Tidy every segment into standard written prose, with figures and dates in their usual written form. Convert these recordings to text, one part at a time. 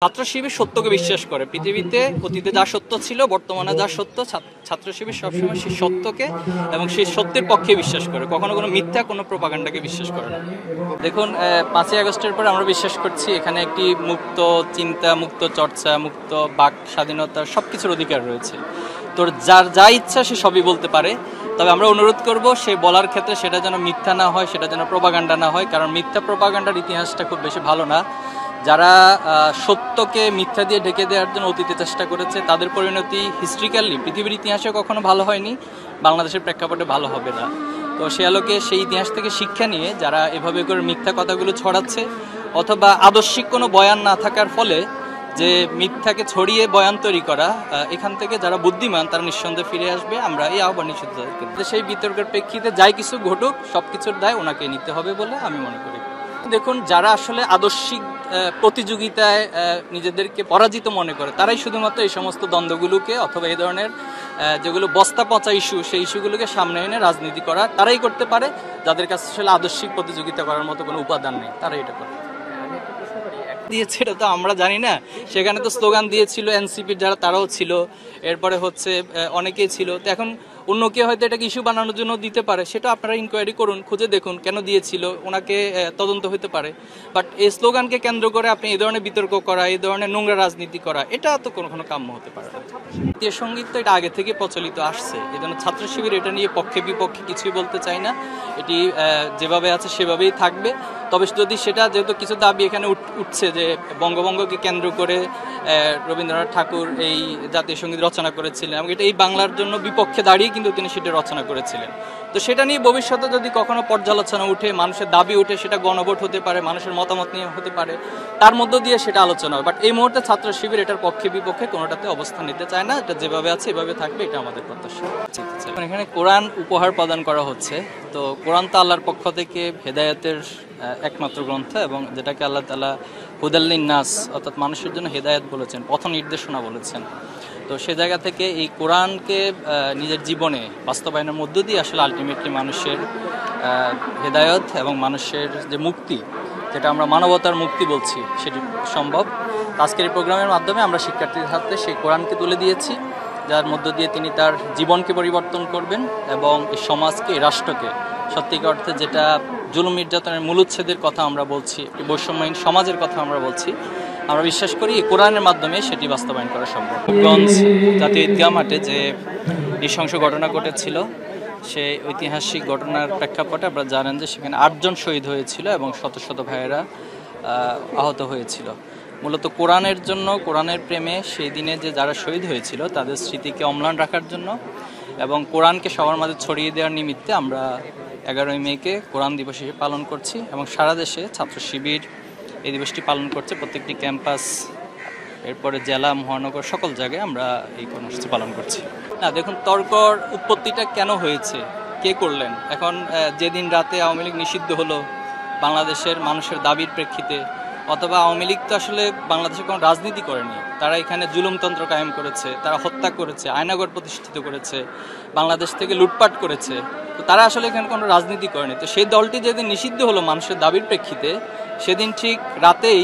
ছাত্র শিবির সত্যকে বিশ্বাস করে। পৃথিবীতে অতীতে যা সত্য ছিল, বর্তমানে যা সত্য, ছাত্র শিবির সবসময় সেই সত্যকে এবং সেই সত্যের পক্ষে বিশ্বাস করে, কখনো কোনো মিথ্যা কোনো প্রোপাগান্ডাকে বিশ্বাস করে না। দেখুন, 5ই আগস্টের পরে আমরা বিশ্বাস করছি এখানে একটি মুক্ত চিন্তা, মুক্ত চর্চা, মুক্ত বাক স্বাধীনতা, সব কিছুর অধিকার রয়েছে। তো যার যা ইচ্ছা সে সবই বলতে পারে। তবে আমরা অনুরোধ করব সে বলার ক্ষেত্রে সেটা যেন মিথ্যা না হয়, সেটা যেন প্রোপাগান্ডা না হয়, কারণ মিথ্যা প্রোপাগান্ডার ইতিহাসটা খুব বেশি ভালো না। যারা সত্যকে মিথ্যা দিয়ে ঢেকে দেওয়ার জন্য অতীতে চেষ্টা করেছে, তাদের পরিণতি হিস্ট্রিক্যালি পৃথিবীর ইতিহাসে কখনো ভালো হয়নি, বাংলাদেশের প্রেক্ষাপটে ভালো হবে না। তো সে আলোকে সেই ইতিহাস থেকে শিক্ষা নিয়ে যারা এভাবে করে মিথ্যা কথাগুলো ছড়াচ্ছে, অথবা আদর্শিক কোনো বয়ান না থাকার ফলে যে মিথ্যাকে ছড়িয়ে বয়ান তৈরি করা, এখান থেকে যারা বুদ্ধিমান তারা নিঃসন্দেহে ফিরে আসবে। আমরা এই আহ্বান নিষিদ্ধ। সেই বিতর্কের প্রেক্ষিতে যাই কিছু ঘটুক, সব কিছুর দায় ওনাকে নিতে হবে বলে আমি মনে করি। দেখুন, যারা আসলে আদর্শিক প্রতিযোগিতায় নিজেদেরকে পরাজিত মনে করে, তারাই শুধুমাত্র এই সমস্ত দ্বন্দ্বগুলোকে অথবা এই ধরনের যেগুলো বস্তা পচা ইস্যু, সেই ইস্যুগুলোকে সামনে এনে রাজনীতি করা তারাই করতে পারে। যাদের কাছে আসলে আদর্শিক প্রতিযোগিতা করার মতো কোনো উপাদান নেই, তারাই এটা করে দিয়েছে। এটা তো আমরা জানি না। সেখানে তো স্লোগান দিয়েছিল এনসিপির যারা, তারাও ছিল, এরপরে হচ্ছে অনেকেই ছিল। তো এখন অন্য কেউ হয়তো এটাকে ইস্যু বানানোর জন্য দিতে পারে, সেটা আপনারা ইনকোয়ারি করুন, খুঁজে দেখুন কেন দিয়েছিল, ওনাকে তদন্ত হতে পারে। বাট এই স্লোগানকে কেন্দ্র করে আপনি এই ধরনের বিতর্ক করা, এই ধরনের নোংরা রাজনীতি করা, এটা তো কোনো কাম্য হতে পারে না। জাতীয় সঙ্গীত তো এটা আগে থেকে প্রচলিত আসছে, এই জন্য ছাত্র শিবির এটা নিয়ে পক্ষে বিপক্ষে কিছুই বলতে চাই না। এটি যেভাবে আছে সেভাবেই থাকবে। তবে যদি সেটা, যেহেতু কিছু দাবি এখানে উঠছে যে বঙ্গভঙ্গকে কেন্দ্র করে রবীন্দ্রনাথ ঠাকুর এই জাতীয় সঙ্গীত রচনা করেছিলেন এবং এটা এই বাংলার জন্য বিপক্ষে দাঁড়িয়ে কিন্তু তিনি সেটা রচনা করেছিলেন। তো সেটা নিয়ে ভবিষ্যতে যদি কখনো পর্যালোচনা উঠে, মানুষের দাবি উঠে, সেটা গণভোট হতে পারে, মানুষের মতামত নিয়ে হতে পারে, তার মধ্য দিয়ে সেটা আলোচনা হয়। বাট এই মুহূর্তে ছাত্র শিবির এটার পক্ষে বিপক্ষে কোনোটাতে অবস্থান নিতে চায় না। এটা যেভাবে আছে এভাবে থাকবে, এটা আমাদের প্রত্যাশা। এখানে কোরআন উপহার প্রদান করা হচ্ছে। তো কোরআন তো আল্লাহর পক্ষ থেকে হেদায়েতের একমাত্র গ্রন্থ, এবং যেটাকে আল্লাহ তাআলা হুদাল্লিন নাস, অর্থাৎ মানুষের জন্য হেদায়েত বলেছেন, পথ নির্দেশনা বলেছেন। তো সে জায়গা থেকে এই কোরআনকে নিজের জীবনে বাস্তবায়নের মধ্য দিয়ে আসলে আলটিমেটলি মানুষের হেদায়েত এবং মানুষের যে মুক্তি, যেটা আমরা মানবতার মুক্তি বলছি, সেটি সম্ভব। আজকের এই প্রোগ্রামের মাধ্যমে আমরা শিক্ষার্থীদের হাতে সেই কোরআনকে তুলে দিয়েছি, যার মধ্য দিয়ে তিনি তার জীবনকে পরিবর্তন করবেন এবং এই সমাজকে, এই রাষ্ট্রকে সত্যিকার অর্থে যেটা জুলুম নির্যাতনের মূলোচ্ছেদের কথা আমরা বলছি, বৈষম্যহীন সমাজের কথা আমরা বলছি, আমরা বিশ্বাস করি এই কোরআনের মাধ্যমে সেটি বাস্তবায়ন করা সম্ভব। গোপালগঞ্জ জাতীয় ঈদগাহ মাঠে যে নৃশংস ঘটনা ঘটেছিল, সেই ঐতিহাসিক ঘটনার প্রেক্ষাপটে আপনারা জানেন যে সেখানে 8 জন শহীদ হয়েছিল এবং শত শত ভাইয়েরা আহত হয়েছিল। মূলত কোরআনের জন্য, কোরআনের প্রেমে সেই দিনে যে যারা শহীদ হয়েছিল তাদের স্মৃতিকে অম্লান রাখার জন্য এবং কোরআনকে সবার মাঝে ছড়িয়ে দেওয়ার নিমিত্তে আমরা 11ই মেকে কোরআন দিবস হিসেবে পালন করছি এবং সারা দেশে ছাত্র শিবির এই দিবসটি পালন করছে। প্রত্যেকটি ক্যাম্পাস, এরপরে জেলা, মহানগর, সকল জায়গায় আমরা এই কর্মসূচি পালন করছি। না, দেখুন, তর্কর উৎপত্তিটা কেন হয়েছে, কে করলেন? এখন যেদিন রাতে আওয়ামী লীগ নিষিদ্ধ হলো বাংলাদেশের মানুষের দাবির প্রেক্ষিতে, অথবা আওয়ামী লীগ তো আসলে বাংলাদেশে কোনো রাজনীতি করেনি, তারা এখানে জুলুমতন্ত্র কায়েম করেছে, তারা হত্যা করেছে, আয়নাগর প্রতিষ্ঠিত করেছে, বাংলাদেশ থেকে লুটপাট করেছে। তো তারা আসলে এখানে কোনো রাজনীতি করেনি। তো সেই দলটি যেদিন নিষিদ্ধ হলো মানুষের দাবির প্রেক্ষিতে, সেদিন ঠিক রাতেই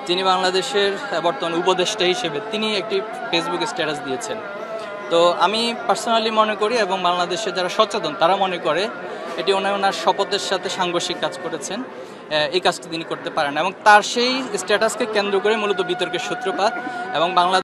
যিনি বাংলাদেশের বর্তমান উপদেষ্টা হিসেবে তিনি একটি ফেসবুকে স্ট্যাটাস দিয়েছেন। তো আমি পার্সোনালি মনে করি এবং বাংলাদেশে যারা সচেতন তারা মনে করে এটি ওনার শপথের সাথে সাংঘর্ষিক কাজ করেছেন, এই কাজটি তিনি করতে পারেন এবং তার সেই স্ট্যাটাসকে কেন্দ্র করে মূলত বিতর্কের সূত্রপাত এবং বাংলাদেশ